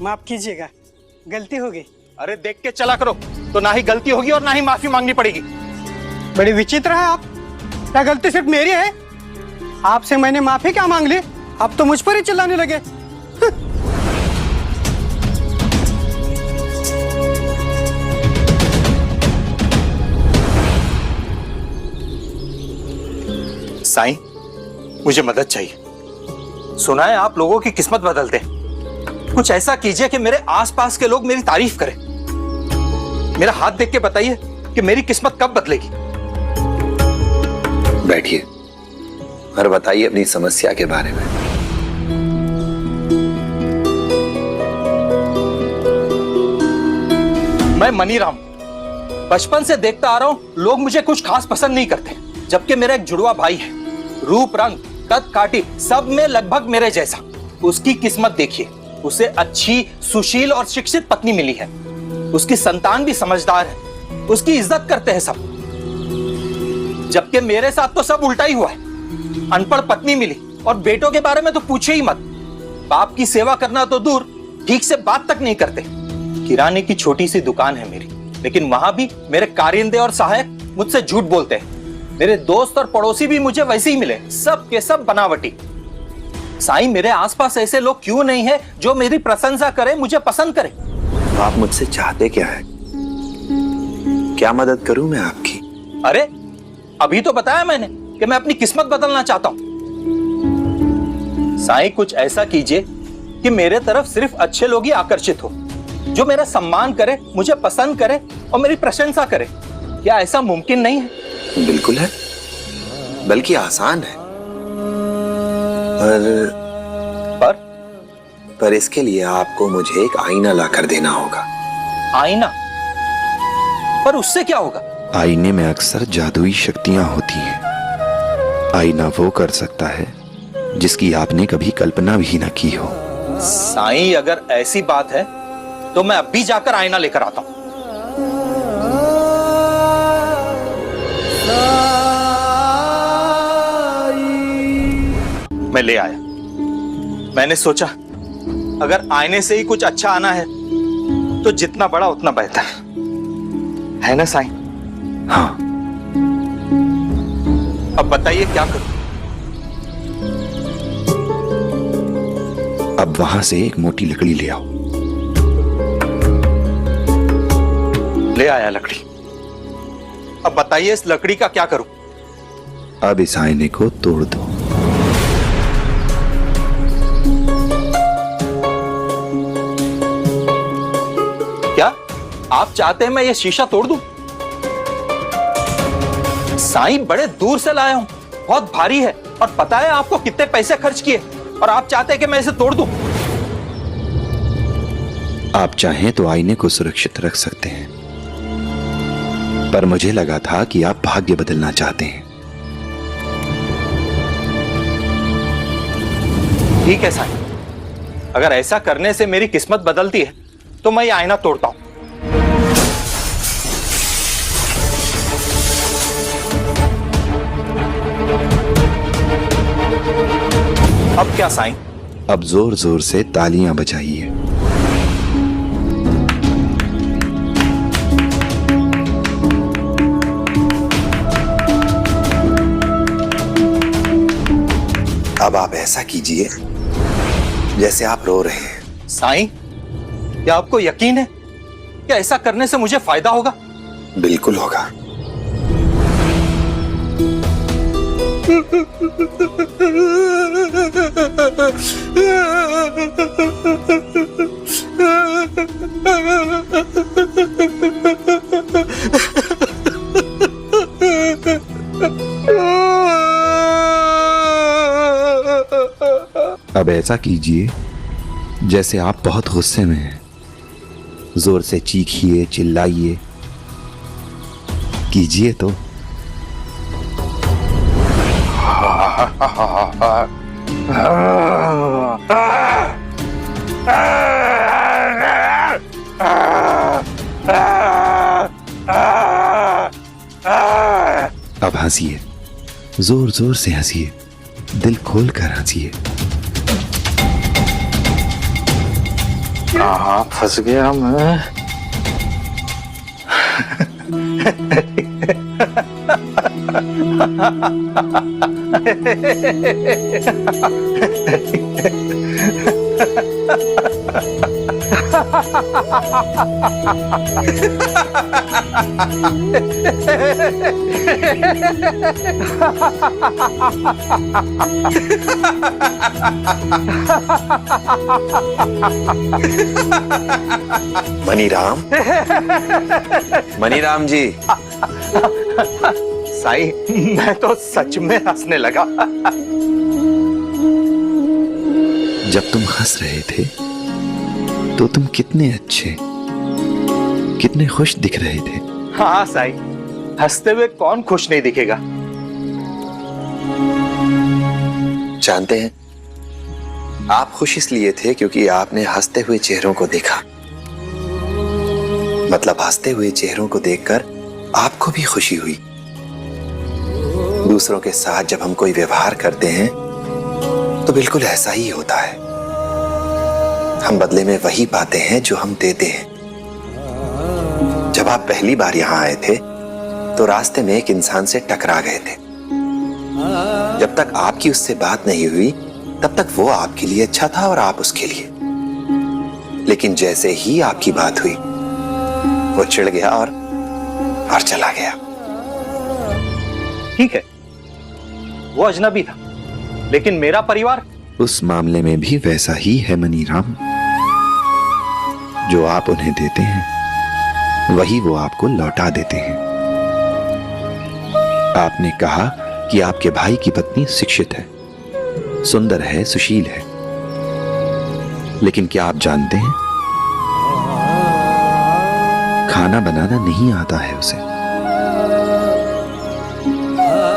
माफ कीजिएगा, गलती हो गई। अरे देख के चला करो, तो ना ही गलती होगी और ना ही माफी मांगनी पड़ेगी। बड़ी विचित्र है आप। क्या गलती सिर्फ मेरी है? आपसे मैंने माफी क्या मांग ली, अब तो मुझ पर ही चिल्लाने लगे। साईं, मुझे मदद चाहिए। सुना है आप लोगों की किस्मत बदलते। कुछ ऐसा कीजिए कि मेरे आसपास के लोग मेरी तारीफ करें। मेरा हाथ देख के बताइए कि मेरी किस्मत कब बदलेगी। बैठिए और बताइए अपनी समस्या के बारे में। मैं मनीराम बचपन से देखता आ रहा हूं, लोग मुझे कुछ खास पसंद नहीं करते, जबकि मेरा एक जुड़वा भाई है, रूप रंग कद काठी सब में लगभग मेरे जैसा। उसकी किस्मत देखिए, उसे अच्छी सुशील और शिक्षित पत्नी मिली है। उसकी संतान भी समझदार है, उसकी इज्जत करते हैं सब। जबकि मेरे साथ तो सब उल्टा ही हुआ है। अनपढ़ पत्नी मिली और बेटों के बारे में तो पूछे ही मत। बाप की सेवा करना तो दूर, ठीक से बात तक नहीं करते। किराने की छोटी सी दुकान है मेरी, लेकिन वहां भी मेरे कारिंदे और सहायक मुझसे झूठ बोलते हैं। मेरे दोस्त और पड़ोसी भी मुझे वैसे ही मिले, सब के सब बनावटी। साईं, मेरे आसपास ऐसे लोग क्यों नहीं है जो मेरी प्रशंसा करे, मुझे पसंद करे? आप मुझसे चाहते क्या है? क्या मदद करूं मैं आपकी? अरे अभी तो बताया मैंने कि मैं अपनी किस्मत बदलना चाहता हूं। साईं, कुछ ऐसा कीजिए कि मेरे तरफ सिर्फ अच्छे लोग ही आकर्षित हो, जो मेरा सम्मान करे, मुझे पसंद करे और मेरी प्रशंसा करे। क्या ऐसा मुमकिन नहीं है? बिल्कुल है, बल्कि आसान है। पर इसके लिए आपको मुझे एक आईना लाकर देना होगा। आईना? पर उससे क्या होगा? आईने में अक्सर जादुई शक्तियां होती हैं। आईना वो कर सकता है जिसकी आपने कभी कल्पना भी न की हो। साईं, अगर ऐसी बात है तो मैं अभी जाकर आईना लेकर आता हूं। मैं ले आया। मैंने सोचा अगर आईने से ही कुछ अच्छा आना है तो जितना बड़ा उतना बेहतर है ना साईं? हाँ। अब बताइए क्या करूं? अब वहां से एक मोटी लकड़ी ले आओ। ले आया लकड़ी। अब बताइए इस लकड़ी का क्या करूं? अब इस आईने को तोड़ दो। क्या आप चाहते हैं मैं ये शीशा तोड़ दूं? साईं, बड़े दूर से लाया हूं, बहुत भारी है और पता है आपको कितने पैसे खर्च किए, और आप चाहते हैं कि मैं इसे तोड़ दूं? आप चाहें तो आईने को सुरक्षित रख सकते हैं, पर मुझे लगा था कि आप भाग्य बदलना चाहते हैं। ठीक है साईं, अगर ऐसा करने से मेरी किस्मत बदलती है तो मैं ये आईना तोड़ता हूं। अब क्या साईं? अब जोर जोर से तालियां बजाइए। अब आप ऐसा कीजिए जैसे आप रो रहे हैं। साईं, क्या आपको यकीन है कि ऐसा करने से मुझे फायदा होगा? बिल्कुल होगा। अब ऐसा कीजिए जैसे आप बहुत गुस्से में हैं। जोर से चीखिए, चिल्लाइए, कीजिए तो। अब हंसिए, जोर जोर से हंसिए, दिल खोल कर हंसिए। कहाँ फंस गया मैं? मनीराम, मनीराम जी। साई, मैं तो सच में हंसने लगा। जब तुम हंस रहे थे तो तुम कितने अच्छे, कितने खुश दिख रहे थे। हाँ साई, हंसते हुए कौन खुश नहीं दिखेगा। जानते हैं, आप खुश इसलिए थे क्योंकि आपने हंसते हुए चेहरों को देखा। मतलब हंसते हुए चेहरों को देखकर आपको भी खुशी हुई। दूसरों के साथ जब हम कोई व्यवहार करते हैं तो बिल्कुल ऐसा ही होता है। हम बदले में वही पाते हैं जो हम देते हैं। जब आप पहली बार यहां आए थे तो रास्ते में एक इंसान से टकरा गए थे। जब तक आपकी उससे बात नहीं हुई तब तक वो आपके लिए अच्छा था और आप उसके लिए। लेकिन जैसे ही आपकी बात हुई वो चिढ़ गया और चला गया। ठीक है, वो अजनबी था, लेकिन मेरा परिवार। उस मामले में भी वैसा ही है मनीराम। जो आप उन्हें देते हैं वही वो आपको लौटा देते हैं। आपने कहा कि आपके भाई की पत्नी शिक्षित है, सुंदर है, सुशील है। लेकिन क्या आप जानते हैं, खाना बनाना नहीं आता है उसे।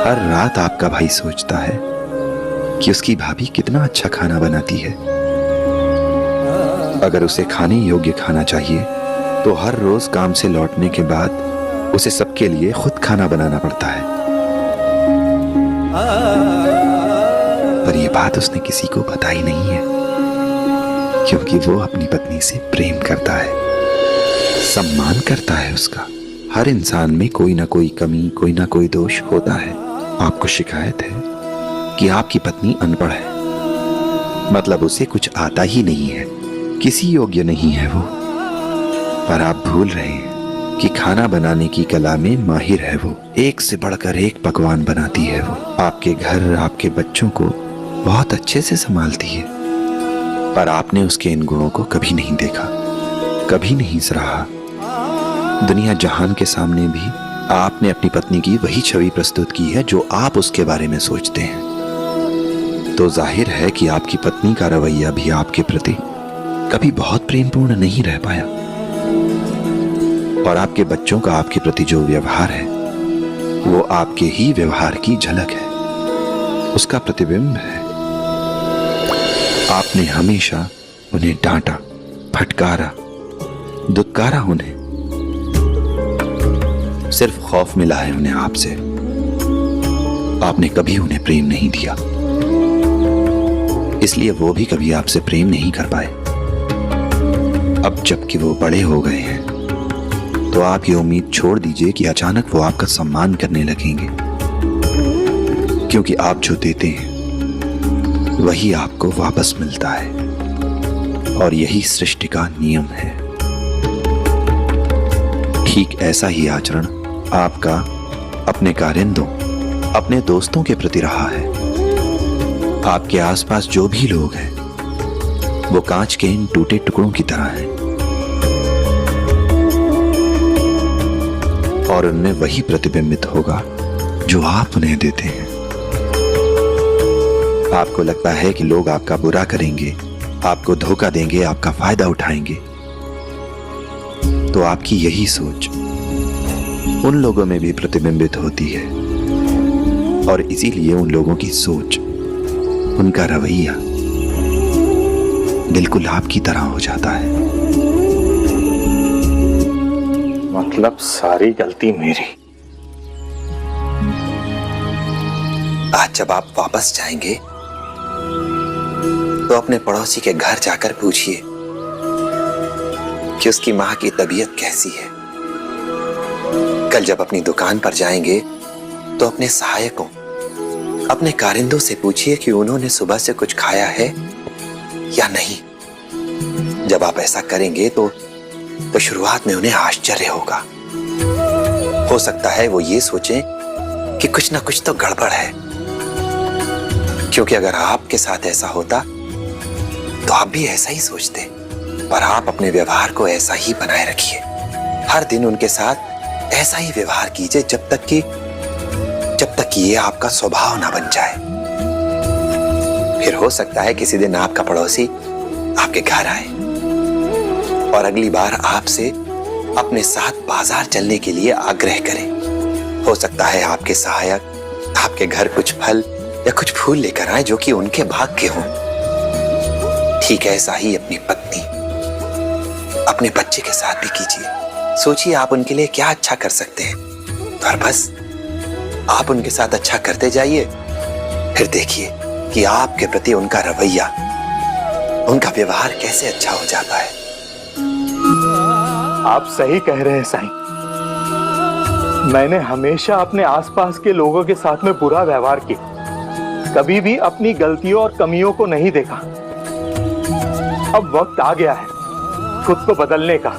हर रात आपका भाई सोचता है कि उसकी भाभी कितना अच्छा खाना बनाती है। अगर उसे खाने योग्य खाना चाहिए तो हर रोज काम से लौटने के बाद उसे सबके लिए खुद खाना बनाना पड़ता है। पर यह बात उसने किसी को बताई नहीं है, क्योंकि वो अपनी पत्नी से प्रेम करता है, सम्मान करता है उसका। हर इंसान में कोई ना कोई कमी, कोई ना कोई दोष होता है। आपको शिकायत है कि आपकी पत्नी अनपढ़ है, मतलब उसे कुछ आता ही नहीं है, किसी योग्य नहीं है वो। पर आप भूल रहे हैं कि खाना बनाने की कला में माहिर है वो। एक से बढ़कर एक पकवान बनाती है वो। आपके घर, आपके बच्चों को बहुत अच्छे से संभालती है। पर आपने उसके इन गुणों को कभी नहीं देखा, कभी नहीं सराहा। दुनिया जहान के सामने भी आपने अपनी पत्नी की वही छवि प्रस्तुत की है जो आप उसके बारे में सोचते हैं। तो जाहिर है कि आपकी पत्नी का रवैया भी आपके प्रति कभी बहुत प्रेमपूर्ण नहीं रह पाया। और आपके बच्चों का आपके प्रति जो व्यवहार है वो आपके ही व्यवहार की झलक है, उसका प्रतिबिंब है। आपने हमेशा उन्हें डांटा, फटकारा, दुत्कारा उन्हें। सिर्फ खौफ मिला है उन्हें आपसे। आपने कभी उन्हें प्रेम नहीं दिया, इसलिए वो भी कभी आपसे प्रेम नहीं कर पाए। अब जबकि वो बड़े हो गए हैं तो आप ये उम्मीद छोड़ दीजिए कि अचानक वो आपका सम्मान करने लगेंगे, क्योंकि आप जो देते हैं वही आपको वापस मिलता है। और यही सृष्टि का नियम है। ठीक ऐसा ही आचरण आपका अपने कारिंदों, अपने दोस्तों के प्रति रहा है। आपके आसपास जो भी लोग हैं वो कांच के इन टूटे टुकड़ों की तरह हैं, और उनमें वही प्रतिबिंबित होगा जो आप उन्हें देते हैं। आपको लगता है कि लोग आपका बुरा करेंगे, आपको धोखा देंगे, आपका फायदा उठाएंगे, तो आपकी यही सोच उन लोगों में भी प्रतिबिंबित होती है। और इसीलिए उन लोगों की सोच, उनका रवैया बिल्कुल आपकी तरह हो जाता है। मतलब सारी गलती मेरी। आज जब आप वापस जाएंगे तो अपने पड़ोसी के घर जाकर पूछिए कि उसकी मां की तबीयत कैसी है। कल जब अपनी दुकान पर जाएंगे तो अपने सहायकों, अपने कारिंदों से पूछिए कि उन्होंने सुबह से कुछ खाया है या नहीं। जब आप ऐसा करेंगे तो शुरुआत में उन्हें आश्चर्य होगा। हो सकता है वो ये सोचें कि कुछ ना कुछ तो गड़बड़ है, क्योंकि अगर आपके साथ ऐसा होता तो आप भी ऐसा ही सोचते। पर आप अपने व्यवहार को ऐसा ही बनाए रखिए। हर दिन उनके साथ ऐसा ही व्यवहार कीजिए जब तक कि ये आपका स्वभाव ना बन जाए। फिर हो सकता है किसी दिन आपका पड़ोसी आपके घर आए और अगली बार आपसे अपने साथ बाजार चलने के लिए आग्रह करें। हो सकता है आपके सहायक आपके घर कुछ फल या कुछ फूल लेकर आए जो कि उनके भाग के हों। ठीक ऐसा ही अपनी पत्नी, अपने बच्चे के साथ भी कीजिए। सोचिए आप उनके लिए क्या अच्छा कर सकते हैं, और बस आप उनके साथ अच्छा करते जाइए। फिर देखिए कि आपके प्रति उनका रवैया, उनका व्यवहार कैसे अच्छा हो जाता है। आप सही कह रहे हैं साईं। मैंने हमेशा अपने आसपास के लोगों के साथ में बुरा व्यवहार किया, कभी भी अपनी गलतियों और कमियों को नहीं देखा। अब वक्त आ गया है खुद को बदलने का।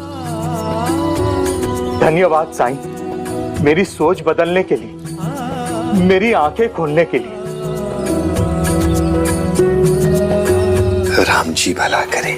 धन्यवाद साईं, मेरी सोच बदलने के लिए, मेरी आंखें खोलने के लिए। राम जी भला करें।